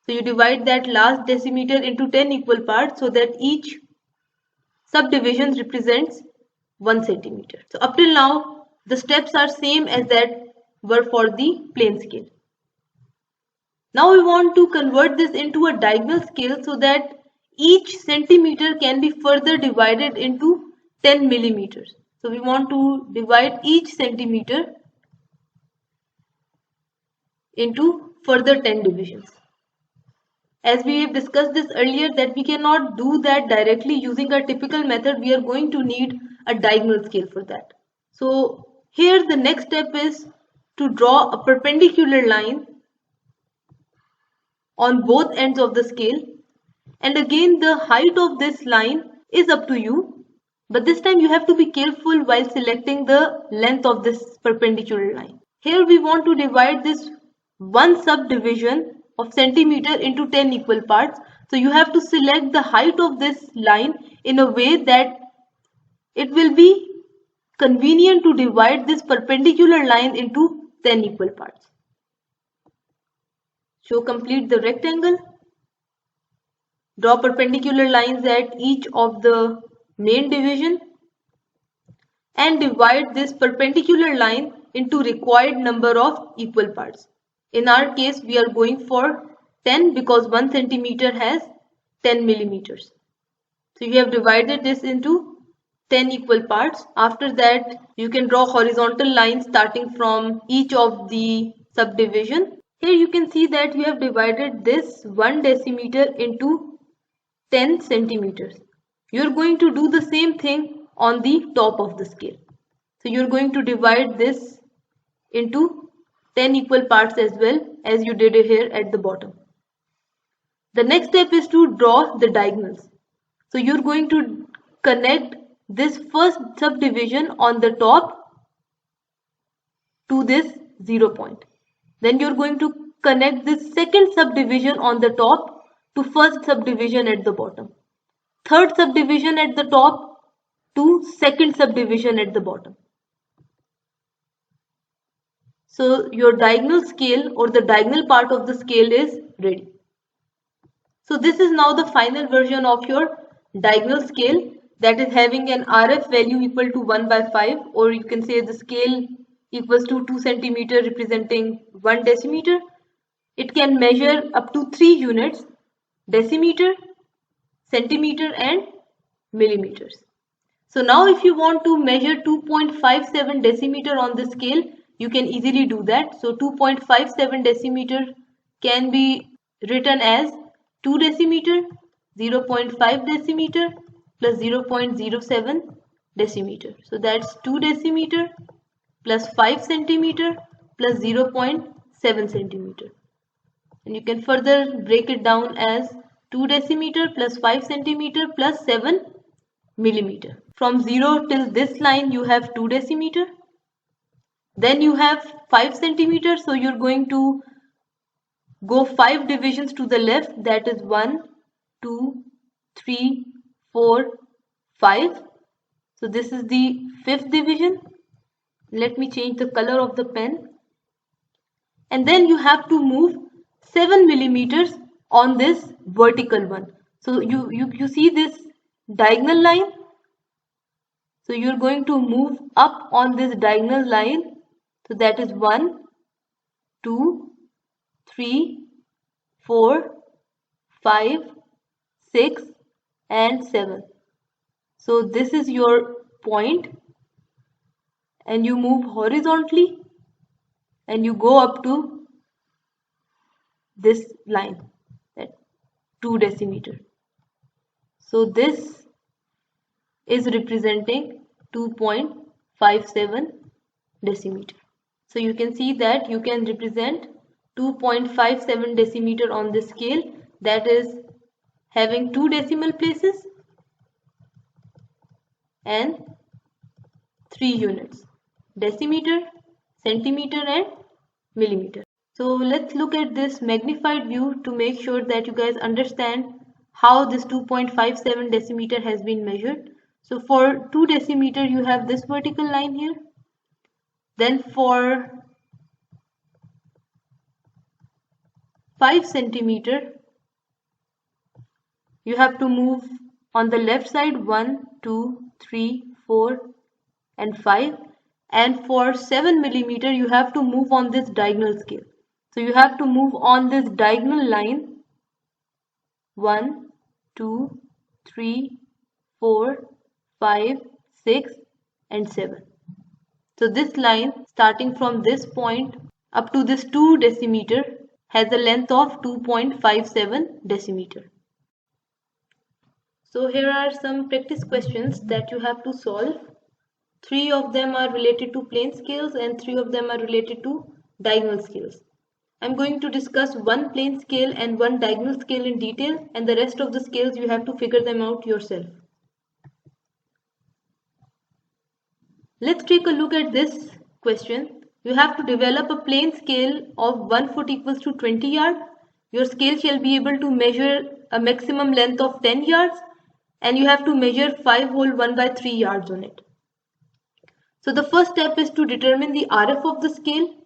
So you divide that last decimeter into 10 equal parts so that each subdivision represents 1 centimeter. So up till now the steps are same as that were for the plane scale. Now we want to convert this into a diagonal scale so that each centimeter can be further divided into 10 millimeters. So we want to divide each centimeter into further 10 divisions. As we have discussed this earlier that we cannot do that directly using our typical method, we are going to need a diagonal scale for that. So here the next step is to draw a perpendicular line on both ends of the scale, and again the height of this line is up to you, but this time you have to be careful while selecting the length of this perpendicular line. Here we want to divide this one subdivision of centimeter into 10 equal parts, so you have to select the height of this line in a way that it will be convenient to divide this perpendicular line into 10 equal parts. So complete the rectangle, draw perpendicular lines at each of the main division and divide this perpendicular line into required number of equal parts. In our case we are going for 10 because 1 centimeter has 10 millimeters. So you have divided this into 10 equal parts. After that you can draw horizontal lines starting from each of the subdivision. Here you can see that you have divided this 1 decimeter into 10 centimeters. You are going to do the same thing on the top of the scale. So you are going to divide this into 10 equal parts as well as you did it here at the bottom. The next step is to draw the diagonals. So you're going to connect this first subdivision on the top to this 0 point. Then you're going to connect this second subdivision on the top to first subdivision at the bottom. Third subdivision at the top to second subdivision at the bottom. So your diagonal scale or the diagonal part of the scale is ready. So this is now the final version of your diagonal scale, that is having an RF value equal to 1 by 5, or you can say the scale equals to 2 centimeter representing 1 decimeter. It can measure up to 3 units: decimeter, centimeter and millimeters. So now if you want to measure 2.57 decimeter on the scale, you can easily do that. So 2.57 decimeter can be written as 2 decimeter, 0.5 decimeter plus 0.07 decimeter. So that's 2 decimeter plus 5 centimeter plus 0.7 centimeter. And you can further break it down as 2 decimeter plus 5 centimeter plus 7 millimeter. From 0 till this line you have 2 decimeter. Then you have 5 centimeter. So you're going to go 5 divisions to the left, that is 1, 2, 3, 4, 5. So this is the 5th division. Let me change the color of the pen. And then you have to move 7 millimeters on this vertical one. So you see this diagonal line. So you're going to move up on this diagonal line. So that is 1, 2, 3, 4, 5, 6 and 7. So this is your point, and you move horizontally and you go up to this line, that 2 decimeter. So this is representing 2.57 decimeter. So you can see that you can represent 2.57 decimeter on this scale, that is having 2 decimal places and 3 units: decimeter, centimeter and millimeter. So let's look at this magnified view to make sure that you guys understand how this 2.57 decimeter has been measured. So for 2 decimeter you have this vertical line here. Then for 5 centimeter you have to move on the left side 1, 2, 3, 4 and 5. And for 7 millimeter you have to move on this diagonal scale. So you have to move on this diagonal line 1, 2, 3, 4, 5, 6 and 7. So this line starting from this point up to this 2 decimeter has a length of 2.57 decimeter. So here are some practice questions that you have to solve. 3 of them are related to plane scales and 3 of them are related to diagonal scales. I'm going to discuss one plane scale and one diagonal scale in detail, and the rest of the scales you have to figure them out yourself. Let's take a look at this question. You have to develop a plane scale of 1 foot equals to 20 yards. Your scale shall be able to measure a maximum length of 10 yards and you have to measure 5 whole 1 by 3 yards on it. So the first step is to determine the RF of the scale.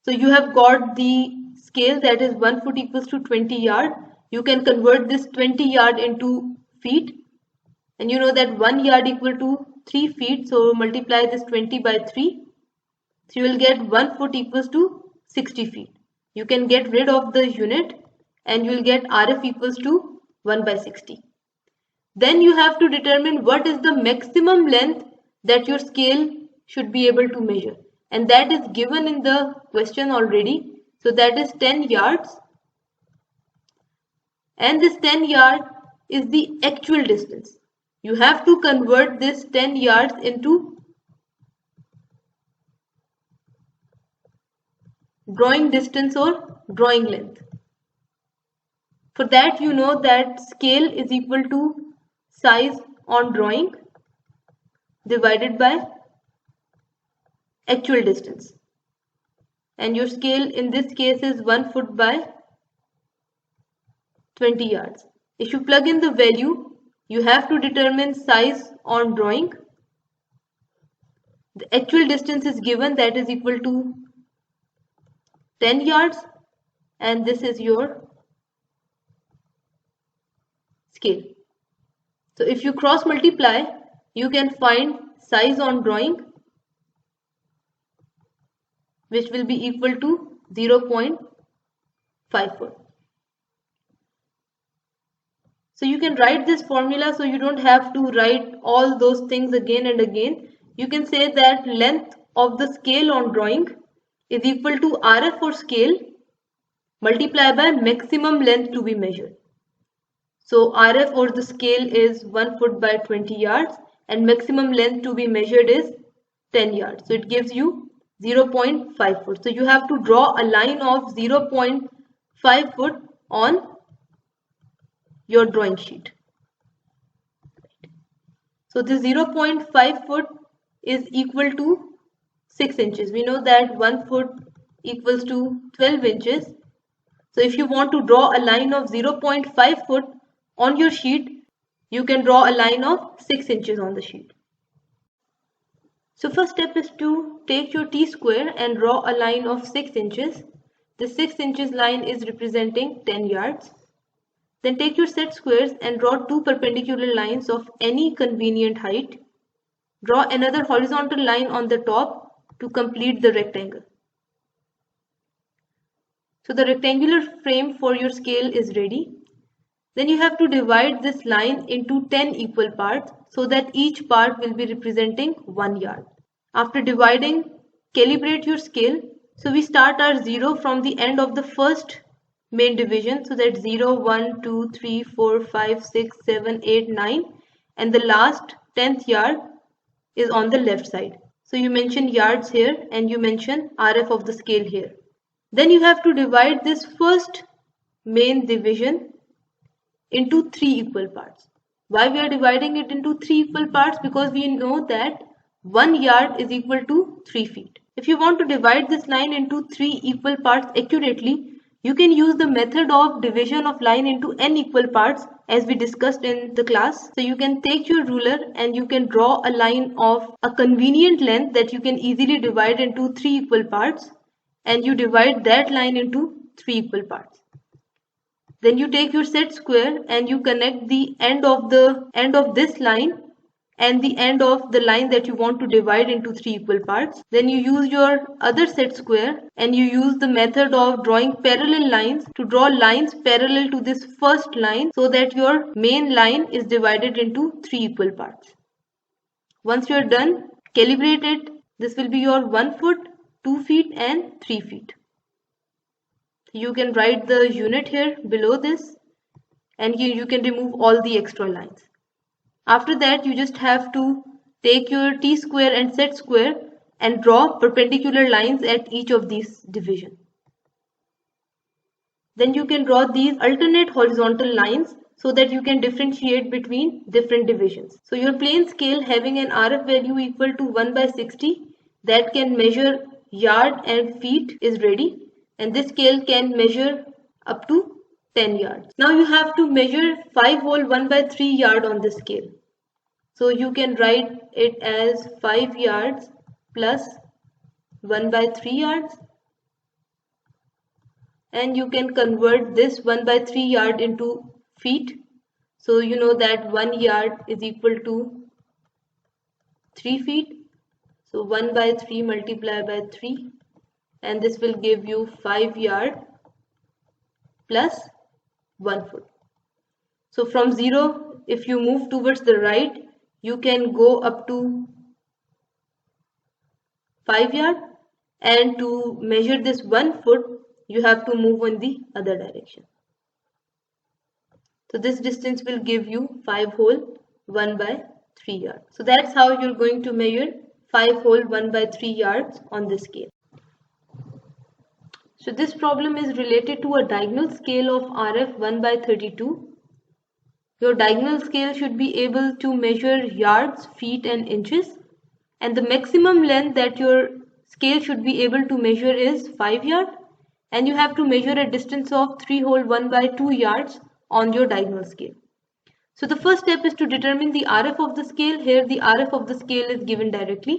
So you have got the scale, that is 1 foot equals to 20 yard. You can convert this 20 yard into feet, and you know that 1 yard equal to 3 feet. So multiply this 20 by 3. So you will get 1 foot equals to 60 feet. You can get rid of the unit and you will get RF equals to 1 by 60. Then you have to determine what is the maximum length that your scale should be able to measure, and that is given in the question already. So that is 10 yards, and this 10 yard is the actual distance. You have to convert this 10 yards into drawing distance or drawing length. For that, you know that scale is equal to size on drawing divided by actual distance. And your scale in this case is 1 foot by 20 yards. If you plug in the value, you have to determine size on drawing. The actual distance is given, that is equal to 10 yards, and this is your scale. So if you cross multiply, you can find size on drawing, which will be equal to 0.54. So you can write this formula, so you don't have to write all those things again and again. You can say that length of the scale on drawing is equal to RF for scale multiplied by maximum length to be measured. So RF or the scale is 1 foot by 20 yards and maximum length to be measured is 10 yards. So it gives you 0.54. So you have to draw a line of 0.5 foot on your drawing sheet. So this 0.5 foot is equal to 6 inches. We know that 1 foot equals to 12 inches. So if you want to draw a line of 0.5 foot on your sheet, you can draw a line of 6 inches on the sheet. So first step is to take your T-square and draw a line of 6 inches. The 6 inches line is representing 10 yards. Then take your set squares and draw two perpendicular lines of any convenient height. Draw another horizontal line on the top to complete the rectangle. So the rectangular frame for your scale is ready. Then you have to divide this line into 10 equal parts so that each part will be representing 1 yard. After dividing, calibrate your scale. So we start our 0 from the end of the first main division, so that 0, 1, 2, 3, 4, 5, 6, 7, 8, 9, and the last 10th yard is on the left side. So you mention yards here and you mention RF of the scale here. Then you have to divide this first main division into 3 equal parts. Why we are dividing it into 3 equal parts? Because we know that 1 yard is equal to 3 feet. If you want to divide this line into 3 equal parts accurately, you can use the method of division of line into n equal parts as we discussed in the class. So you can take your ruler and you can draw a line of a convenient length that you can easily divide into 3 equal parts, and you divide that line into 3 equal parts. Then you take your set square and you connect the end of this line and the end of the line that you want to divide into 3 equal parts. Then you use your other set square and you use the method of drawing parallel lines to draw lines parallel to this first line so that your main line is divided into 3 equal parts. Once you are done, calibrate it. This will be your 1 foot, 2 feet and 3 feet. You can write the unit here below this, and you can remove all the extra lines. After that, you just have to take your T-square and set square and draw perpendicular lines at each of these divisions. Then you can draw these alternate horizontal lines so that you can differentiate between different divisions. So your plane scale having an RF value equal to 1 by 60 that can measure yard and feet is ready, and this scale can measure up to 10 yards. Now you have to measure 5 hole 1 by 3 yard on this scale. So you can write it as 5 yards plus 1 by 3 yards, and you can convert this 1 by 3 yard into feet. So you know that 1 yard is equal to 3 feet. So 1 by 3 multiplied by 3, and this will give you 5 yard plus 1 foot. So from 0, if you move towards the right, you can go up to 5 yard, and to measure this 1 foot, you have to move in the other direction. So this distance will give you 5 hole 1 by 3 yards. So that's how you're going to measure 5 hole 1 by 3 yards on this scale. So this problem is related to a diagonal scale of RF 1/32. Your diagonal scale should be able to measure yards, feet and inches, and the maximum length that your scale should be able to measure is 5 yards, and you have to measure a distance of 3 whole 1/2 yards on your diagonal scale. So the first step is to determine the RF of the scale. Here the RF of the scale is given directly.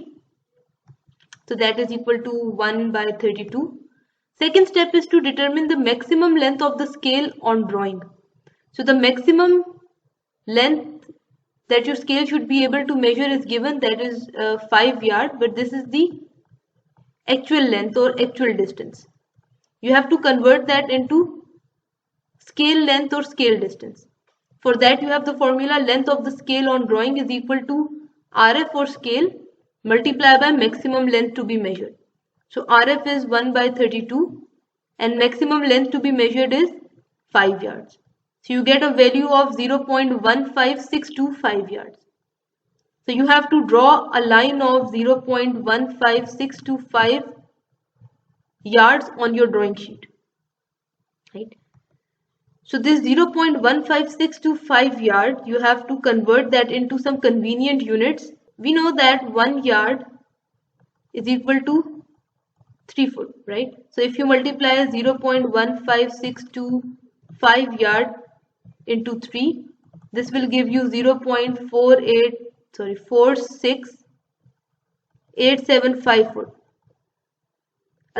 So that is equal to 1/32. Second step is to determine the maximum length of the scale on drawing. So the maximum length that your scale should be able to measure is given, that is 5 yards, but this is the actual length or actual distance. You have to convert that into scale length or scale distance. For that you have the formula length of the scale on drawing is equal to RF or scale multiplied by maximum length to be measured. So RF is 1/32 and maximum length to be measured is 5 yards. So you get a value of 0.15625 yards. So you have to draw a line of 0.15625 yards on your drawing sheet, right? So this 0.15625 yard, you have to convert that into some convenient units. We know that 1 yard is equal to 3 foot, right? So if you multiply 0.15625 yard into 3, this will give you 46875 foot.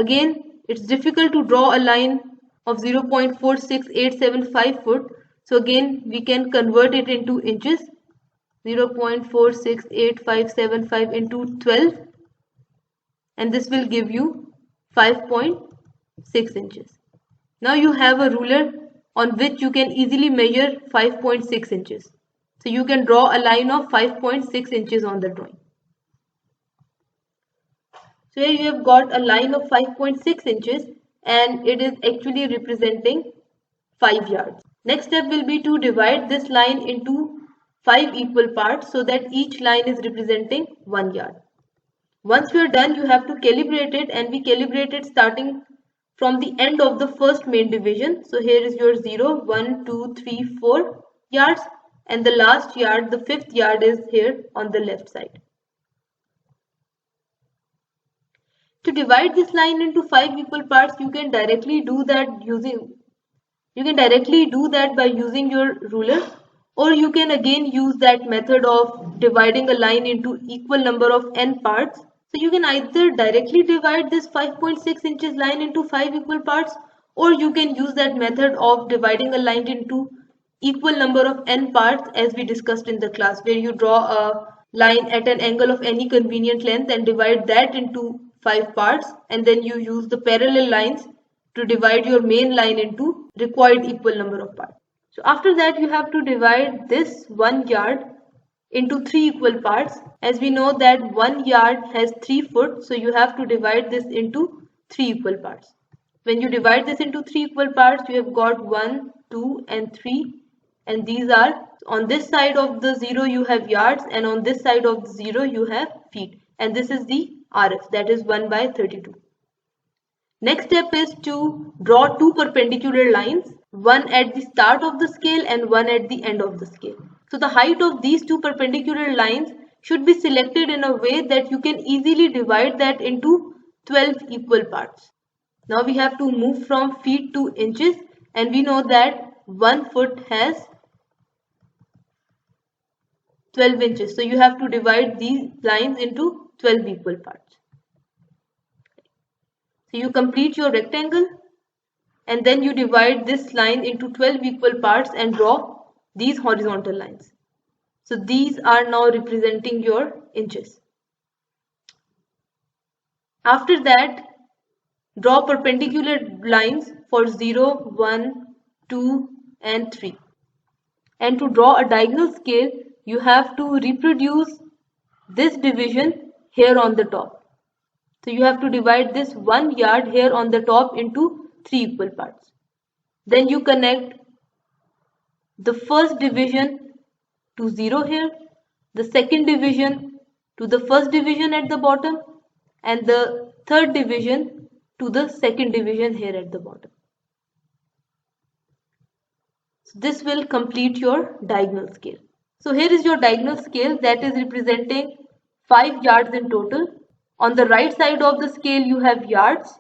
Again, it's difficult to draw a line of 0.46875 foot. So again, we can convert it into inches. 0.468575 into 12, and this will give you 5.6 inches. Now you have a ruler on which you can easily measure 5.6 inches. So you can draw a line of 5.6 inches on the drawing. So here you have got a line of 5.6 inches and it is actually representing 5 yards. Next step will be to divide this line into 5 equal parts so that each line is representing 1 yard. Once you are done, you have to calibrate it, and we calibrate it starting from the end of the first main division. So here is your 0, 1, 2, 3, 4 yards, and the last yard, the 5th yard, is here on the left side. To divide this line into 5 equal parts, you can directly do that by using your ruler, or you can again use that method of dividing a line into equal number of n parts. So you can either directly divide this 5.6 inches line into 5 equal parts, or you can use that method of dividing a line into equal number of n parts as we discussed in the class, where you draw a line at an angle of any convenient length and divide that into 5 parts, and then you use the parallel lines to divide your main line into required equal number of parts. So after that you have to divide this 1 yard into 3 equal parts. As we know that 1 yard has 3 foot, so you have to divide this into 3 equal parts. When you divide this into 3 equal parts, you have got 1, 2 and 3, and these are, on this side of the 0 you have yards, and on this side of the 0 you have feet, and this is the RF, that is 1/32. Next step is to draw 2 perpendicular lines, one at the start of the scale and one at the end of the scale. So the height of these 2 perpendicular lines should be selected in a way that you can easily divide that into 12 equal parts. Now we have to move from feet to inches, and we know that 1 foot has 12 inches. So you have to divide these lines into 12 equal parts. So you complete your rectangle, and then you divide this line into 12 equal parts and draw these horizontal lines. So these are now representing your inches. After that, draw perpendicular lines for 0, 1, 2 and 3. And to draw a diagonal scale, you have to reproduce this division here on the top. So you have to divide this 1 yard here on the top into 3 equal parts. Then you connect the first division to 0 here, the second division to the first division at the bottom, and the third division to the second division here at the bottom. So this will complete your diagonal scale. So here is your diagonal scale that is representing 5 yards in total. On the right side of the scale you have yards.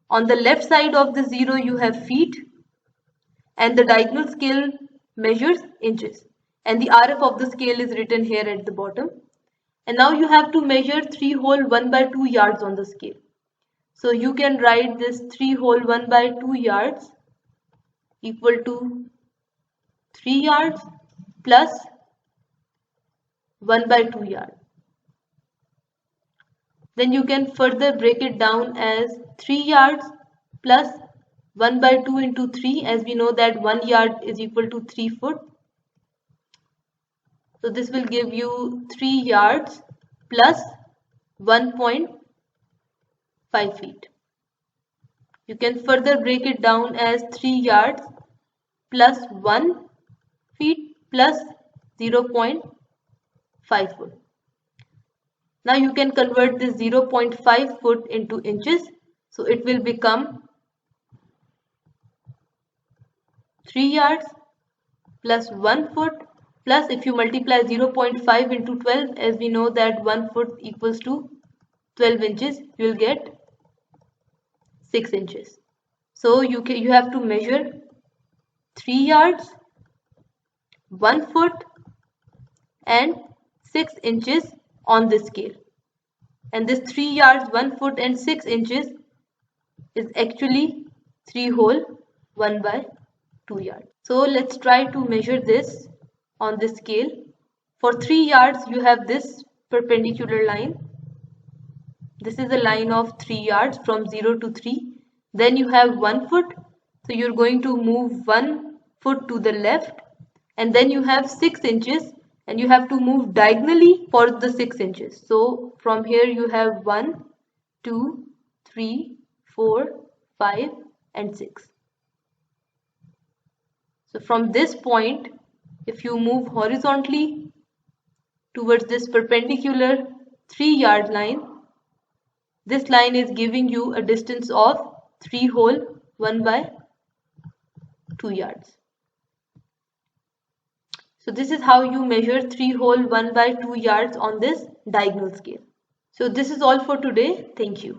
On the left side of the 0 you have feet. And the diagonal scale measures inches. And the RF of the scale is written here at the bottom. And now you have to measure 3 whole 1/2 yards on the scale. So you can write this 3 whole 1/2 yards equal to 3 yards plus 1/2 yard. Then you can further break it down as 3 yards plus 1/2 into 3, as we know that 1 yard is equal to 3 foot. So this will give you 3 yards plus 1.5 feet. You can further break it down as 3 yards plus 1 feet plus 0.5 foot. Now you can convert this 0.5 foot into inches. So it will become 3 yards plus 1 foot plus, if you multiply 0.5 into 12, as we know that 1 foot equals to 12 inches, you will get 6 inches. So you have to measure 3 yards, 1 foot and 6 inches on this scale. And this 3 yards, 1 foot and 6 inches is actually 3 whole 1/2 yards. So let's try to measure this on this scale. For 3 yards you have this perpendicular line. This is a line of 3 yards from 0 to 3. Then you have 1 foot. So you're going to move 1 foot to the left. And then you have 6 inches. And you have to move diagonally for the 6 inches. So from here you have 1, 2, 3, 4, 5 and 6. So from this point, if you move horizontally towards this perpendicular 3-yard line, this line is giving you a distance of 3 whole 1/2 yards. So this is how you measure 3 whole 1/2 yards on this diagonal scale. So this is all for today. Thank you.